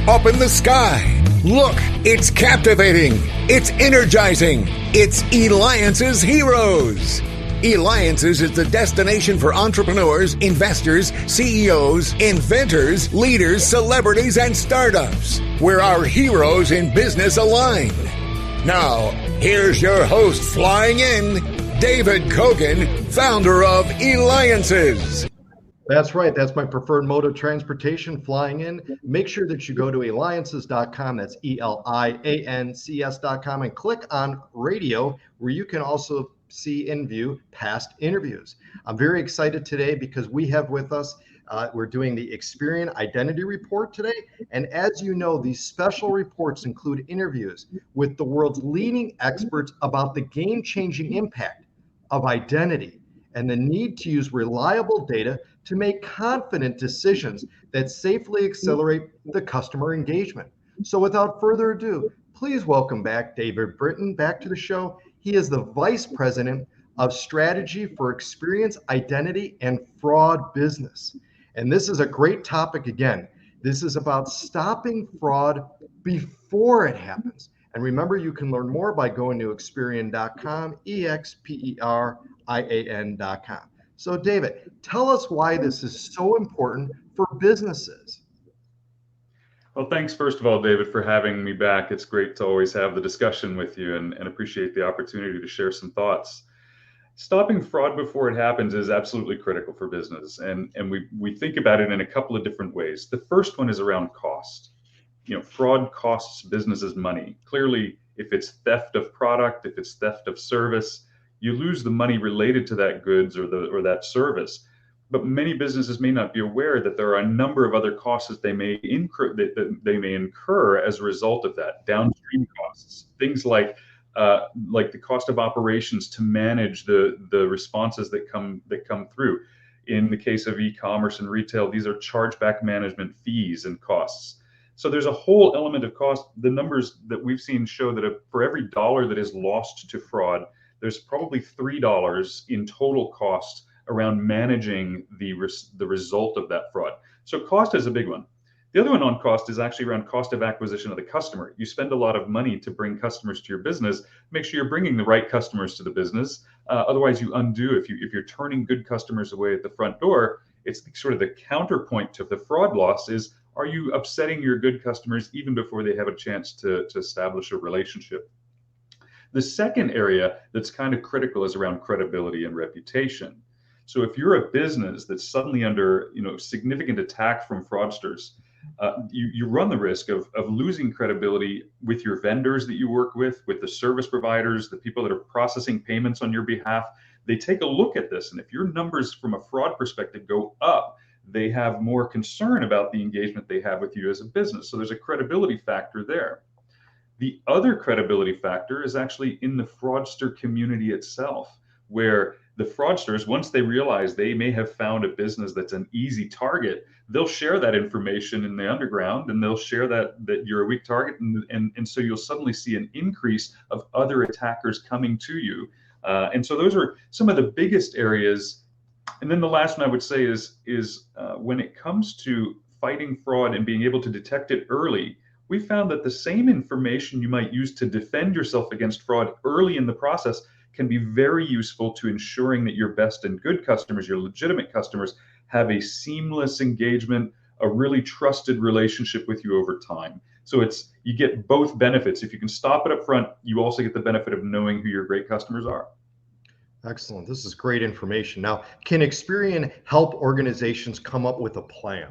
up in the sky. Look, it's captivating. It's energizing. It's Eliances Heroes. Eliances is the destination for entrepreneurs, investors, CEOs, inventors, leaders, celebrities, and startups, where our heroes in business align. Now, here's your host flying in, David Kogan, founder of Eliances. That's right. That's my preferred mode of transportation, flying in. Make sure that you go to Eliances.com. That's Eliances.com and click on radio, where you can also see and view past interviews. I'm very excited today because we have with us, we're doing the Experian Identity Report today. And as you know, these special reports include interviews with the world's leading experts about the game-changing impact of identity and the need to use reliable data to make confident decisions that safely accelerate the customer engagement. So without further ado, please welcome back David Britton back to the show. He is the Vice President of Strategy for Experience, Identity, and Fraud Business. And this is a great topic again. This is about stopping fraud before it happens. And remember, you can learn more by going to Experian.com, Experian.com. So David, tell us why this is so important for businesses. Well, thanks, first of all, David, for having me back. It's great to always have the discussion with you and appreciate the opportunity to share some thoughts. Stopping fraud before it happens is absolutely critical for business. And we think about it in a couple of different ways. The first one is around cost. Fraud costs businesses money. Clearly, if it's theft of product, if it's theft of service, you lose the money related to that goods or that service. But many businesses may not be aware that there are a number of other costs that they may incur as a result of that. Downstream costs, things like the cost of operations to manage the responses that come through. In the case of e-commerce and retail, these are chargeback management fees and costs. So there's a whole element of cost. The numbers that we've seen show that for every dollar that is lost to fraud, there's probably $3 in total cost around managing the result of that fraud. So cost is a big one. The other one on cost is actually around cost of acquisition of the customer. You spend a lot of money to bring customers to your business. Make sure you're bringing the right customers to the business. Otherwise, you undo. If you're turning good customers away at the front door, it's sort of the counterpoint to the fraud loss is, are you upsetting your good customers even before they have a chance to establish a relationship? The second area that's kind of critical is around credibility and reputation. So if you're a business that's suddenly under significant attack from fraudsters, you run the risk of losing credibility with your vendors that you work with the service providers, the people that are processing payments on your behalf. They take a look at this, and if your numbers from a fraud perspective go up, they have more concern about the engagement they have with you as a business. So there's a credibility factor there. The other credibility factor is actually in the fraudster community itself, where the fraudsters, once they realize they may have found a business that's an easy target, they'll share that information in the underground, and they'll share that you're a weak target. And so you'll suddenly see an increase of other attackers coming to you. And so those are some of the biggest areas. And then the last one I would say is when it comes to fighting fraud and being able to detect it early, we found that the same information you might use to defend yourself against fraud early in the process can be very useful to ensuring that your best and good customers, your legitimate customers, have a seamless engagement, a really trusted relationship with you over time. So you get both benefits. If you can stop it up front, you also get the benefit of knowing who your great customers are. Excellent. This is great information. Now, can Experian help organizations come up with a plan?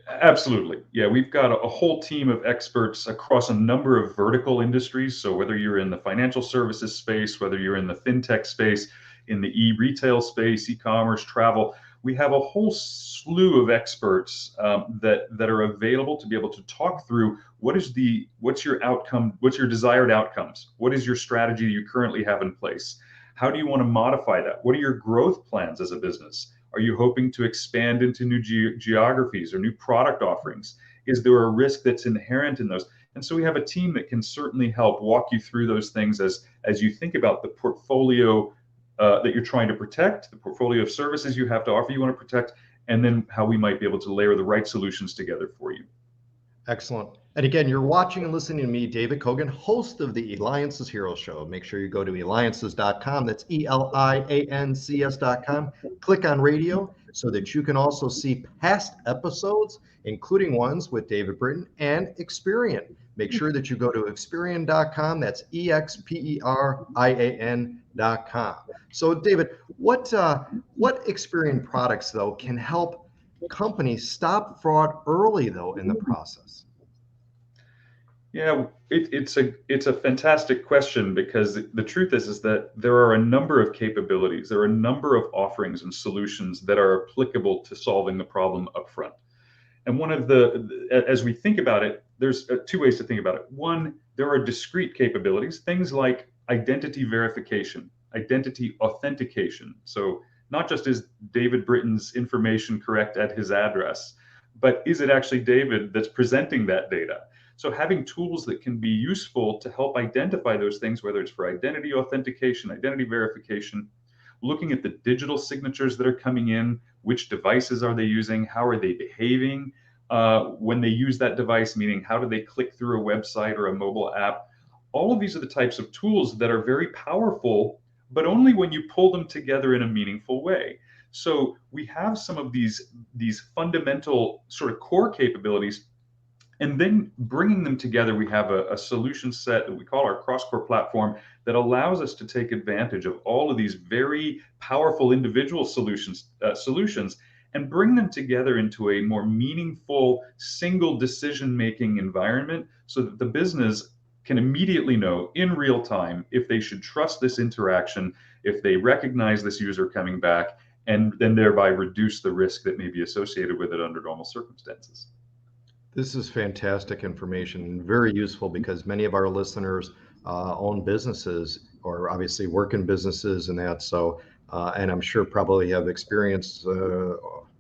Absolutely. Yeah, we've got a whole team of experts across a number of vertical industries. So whether you're in the financial services space, whether you're in the fintech space, in the e-retail space, e-commerce, travel, we have a whole slew of experts that are available to be able to talk through what's your outcome, what's your desired outcomes, what is your strategy you currently have in place, how do you want to modify that, what are your growth plans as a business? Are you hoping to expand into new geographies or new product offerings? Is there a risk that's inherent in those? And so we have a team that can certainly help walk you through those things as you think about the portfolio that you're trying to protect, the portfolio of services you have to offer, you want to protect, and then how we might be able to layer the right solutions together for you. Excellent. And again, you're watching and listening to me, David Kogan, host of the Eliances Hero Show. Make sure you go to Eliances.com. That's Eliancs.com. Click on radio so that you can also see past episodes, including ones with David Britton and Experian. Make sure that you go to Experian.com. That's Experian.com. So, David, what Experian products, though, can help companies stop fraud early, though, in the process? Yeah, it's a fantastic question, because the truth is that there are a number of capabilities, there are a number of offerings and solutions that are applicable to solving the problem upfront. And one of as we think about it, there's two ways to think about it. One, there are discrete capabilities, things like identity verification, identity authentication. So not just is David Britton's information correct at his address, but is it actually David that's presenting that data? So having tools that can be useful to help identify those things, whether it's for identity authentication, identity verification, looking at the digital signatures that are coming in, which devices are they using, how are they behaving when they use that device, meaning how do they click through a website or a mobile app. All of these are the types of tools that are very powerful, but only when you pull them together in a meaningful way. So we have some of these fundamental sort of core capabilities, and then bringing them together, we have a solution set that we call our cross-core platform that allows us to take advantage of all of these very powerful individual solutions and bring them together into a more meaningful single decision-making environment, so that the business can immediately know in real time if they should trust this interaction, if they recognize this user coming back, and then thereby reduce the risk that may be associated with it under normal circumstances. This is fantastic information, very useful, because many of our listeners own businesses or obviously work in businesses and that. So, and I'm sure probably have experienced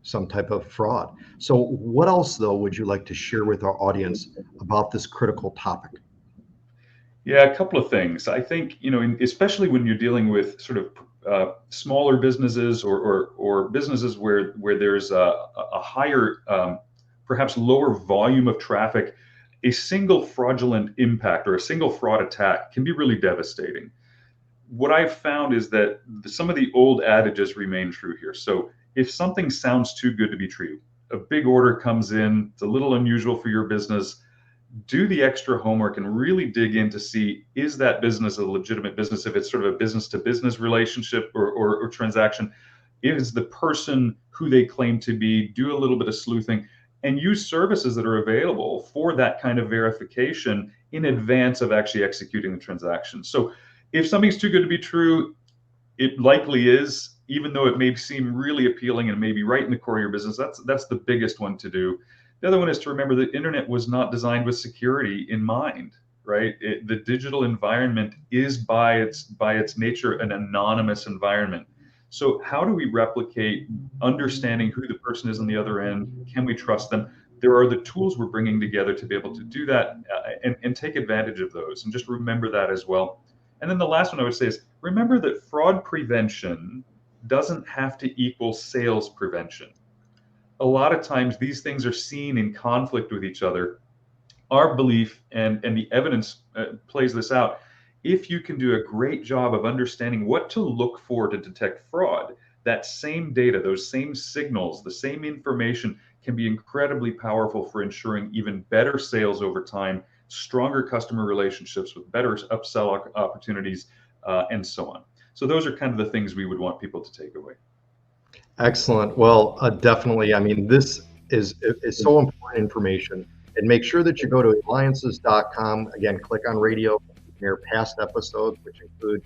some type of fraud. So what else, though, would you like to share with our audience about this critical topic? Yeah, a couple of things. I think, especially when you're dealing with sort of smaller businesses or businesses where there's a higher perhaps lower volume of traffic, a single fraudulent impact or a single fraud attack can be really devastating. What I've found is that some of the old adages remain true here. So if something sounds too good to be true, a big order comes in, it's a little unusual for your business, do the extra homework and really dig in to see, is that business a legitimate business? If it's sort of a business to business relationship or transaction, is the person who they claim to be? Do a little bit of sleuthing and use services that are available for that kind of verification in advance of actually executing the transaction. So if something's too good to be true, it likely is, even though it may seem really appealing and maybe right in the core of your business. That's the biggest one to do. The other one is to remember the internet was not designed with security in mind, right? The digital environment is by its nature an anonymous environment. So how do we replicate understanding who the person is on the other end? Can we trust them? There are the tools we're bringing together to be able to do that and take advantage of those, and just remember that as well. And then the last one I would say is remember that fraud prevention doesn't have to equal sales prevention. A lot of times these things are seen in conflict with each other. Our belief and the evidence plays this out. If you can do a great job of understanding what to look for to detect fraud, that same data, those same signals, the same information can be incredibly powerful for ensuring even better sales over time, stronger customer relationships with better upsell opportunities, and so on. So those are kind of the things we would want people to take away. Excellent. Well, definitely. I mean, this is so important information. And make sure that you go to Eliances.com. Again, click on radio, near past episodes, which include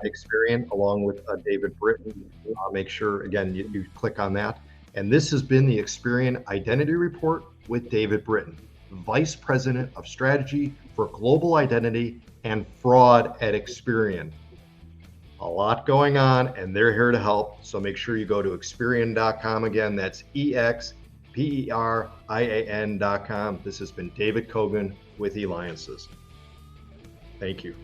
Experian, along with David Britton. Make sure, again, you click on that. And this has been the Experian Identity Report with David Britton, Vice President of Strategy for Global Identity and Fraud at Experian. A lot going on, and they're here to help. So make sure you go to Experian.com. Again, that's Experian.com. This has been David Kogan with Eliances. Thank you.